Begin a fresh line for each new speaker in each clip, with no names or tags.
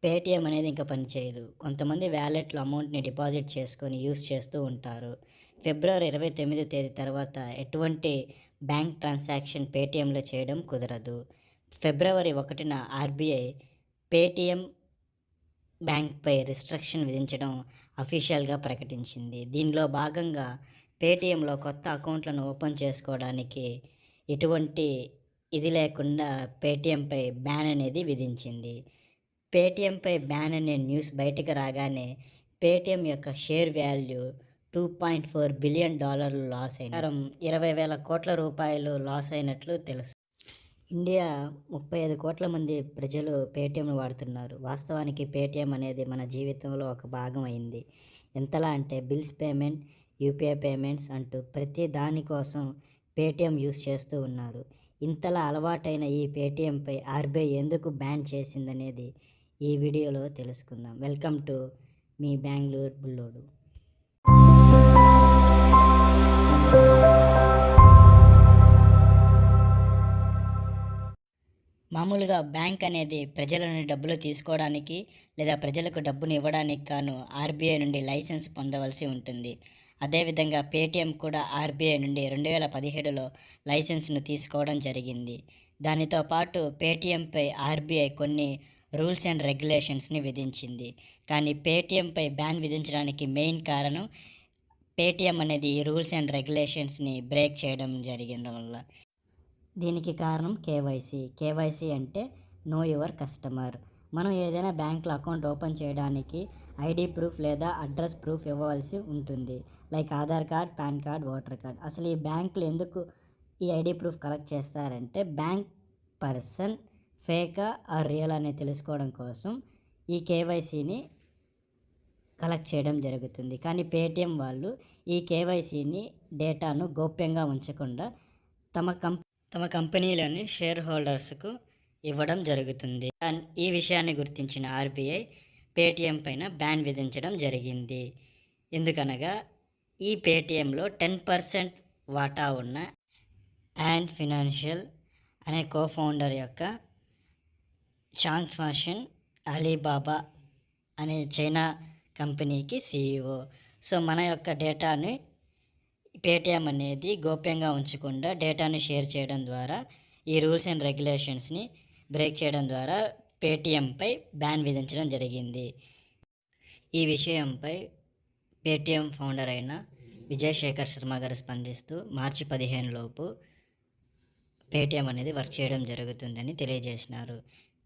Paytm అనేది ఇంకా పనిచేయదు. కొంతమంది వ్యాలెట్‌లో అమౌంట్‌ని డిపాజిట్ చేసుకొని యూజ్ చేస్తూ ఉంటారు. ఫిబ్రవరి 29 తేదీ తర్వాత ఎటువంటి బ్యాంక్ ట్రాన్సాక్షన్ పేటీఎంలో చేయడం కుదరదు. ఫిబ్రవరి 1న ఆర్బీఐ పేటీఎం బ్యాంక్‌పై రిస్ట్రిక్షన్ విధించడం అఫీషియల్‌గా ప్రకటించింది. దీనిలో భాగంగా పేటీఎంలో కొత్త అకౌంట్లను ఓపెన్ చేసుకోవడానికి ఎటువంటి ఇది లేకుండా పేటీఎంపై బ్యాన్ అనేది విధించింది. పేటీఎంపై బ్యాన్ అనే న్యూస్ బయటకు రాగానే పేటీఎం యొక్క షేర్ వాల్యూ $2.4 బిలియన్ లాస్ అయిన 20,000 కోట్ల రూపాయలు లాస్ అయినట్లు తెలుసు. ఇండియా 35 కోట్ల మంది ప్రజలు పేటీఎంను వాడుతున్నారు. వాస్తవానికి పేటీఎం అనేది మన జీవితంలో ఒక భాగం అయింది. ఎంతలా అంటే బిల్స్ పేమెంట్, యూపీఐ పేమెంట్స్ అంటూ ప్రతి దానికోసం పేటీఎం యూస్ చేస్తూ ఉన్నారు. ఇంతలా అలవాటైన ఈ పేటీఎంపై ఆర్బీఐ ఎందుకు బ్యాన్ చేసిందనేది ఈ వీడియోలో తెలుసుకుందాం. Welcome to me Bengaluru Bullodu. మామూలుగా బ్యాంక్ అనేది ప్రజల నుండి డబ్బులు తీసుకోవడానికి లేదా ప్రజలకు డబ్బును ఇవ్వడానికి గాను ఆర్బీఐ నుండి లైసెన్స్ పొందవలసి ఉంటుంది. అదేవిధంగా పేటీఎం కూడా ఆర్బీఐ నుండి 2017లో లైసెన్స్ను తీసుకోవడం జరిగింది. దానితో పాటు పేటీఎంపై ఆర్బీఐ కొన్ని రూల్స్ అండ్ రెగ్యులేషన్స్ని విధించింది. కానీ పేటీఎంపై బ్యాన్ విధించడానికి మెయిన్ కారణం పేటీఎం అనేది ఈ రూల్స్ అండ్ రెగ్యులేషన్స్ని బ్రేక్ చేయడం జరిగడం వల్ల. దీనికి కారణం కేవైసీ అంటే నో యువర్ కస్టమర్. మనం ఏదైనా బ్యాంకులో అకౌంట్ ఓపెన్ చేయడానికి ఐడి ప్రూఫ్ లేదా అడ్రస్ ప్రూఫ్ ఇవ్వవలసి ఉంటుంది. Like Aadhaar card, pan card, voter card. అసలు ఈ బ్యాంకులు ఎందుకు ఈ ఐడి ప్రూఫ్ కలెక్ట్ చేస్తారంటే బ్యాంక్ పర్సన్ ఫేకా ఆర్ రియల్ అనేది తెలుసుకోవడం కోసం ఈ కేవైసీని కలెక్ట్ చేయడం జరుగుతుంది. కానీ పేటీఎం వాళ్ళు ఈ కేవైసీని డేటాను గోప్యంగా ఉంచకుండా తమ కంపెనీలోని షేర్ హోల్డర్స్కు ఇవ్వడం జరుగుతుంది. ఈ విషయాన్ని గుర్తించిన ఆర్బీఐ పేటీఎం పైన బ్యాన్ విధించడం జరిగింది. ఎందుకనగా ఈ పేటీఎంలో 10% వాటా ఉన్న యాండ్ ఫినాన్షియల్ అనే కోఫౌండర్ యొక్క చాంగ్ ఫాషన్ అలీబాబా అనే చైనా కంపెనీకి సీఈఓ. సో మన యొక్క డేటాని పేటీఎం అనేది గోప్యంగా ఉంచకుండా డేటాను షేర్ చేయడం ద్వారా ఈ రూల్స్ అండ్ రెగ్యులేషన్స్ని బ్రేక్ చేయడం ద్వారా పేటీఎంపై బ్యాన్ విధించడం జరిగింది. ఈ విషయంపై పేటీఎం ఫౌండర్ అయిన విజయ్ శేఖర్ శర్మ గారు స్పందిస్తూ మార్చి 15 లోపు పేటీఎం అనేది వర్క్ చేయడం జరుగుతుందని తెలియజేసినారు.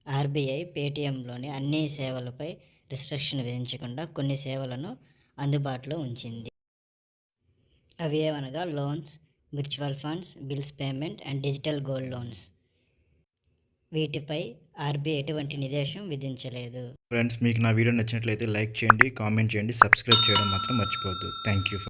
ఆర్బీఐ పేటీఎంలోని అన్ని సేవలపై రిస్ట్రిక్షన్ విధించకుండా కొన్ని సేవలను అందుబాటులో ఉంచింది. అవి ఏమనగా loans, mutual funds, bills payment and digital gold loans. వీటిపై ఆర్బీఐ ఎటువంటి నిర్దేశం విధించలేదు.
ఫ్రెండ్స్, మీకు నా వీడియో నచ్చినట్లయితే లైక్ చేయండి, కామెంట్ చేయండి, సబ్స్క్రైబ్ చేయడం మాత్రం మర్చిపోవద్దు. Thank you.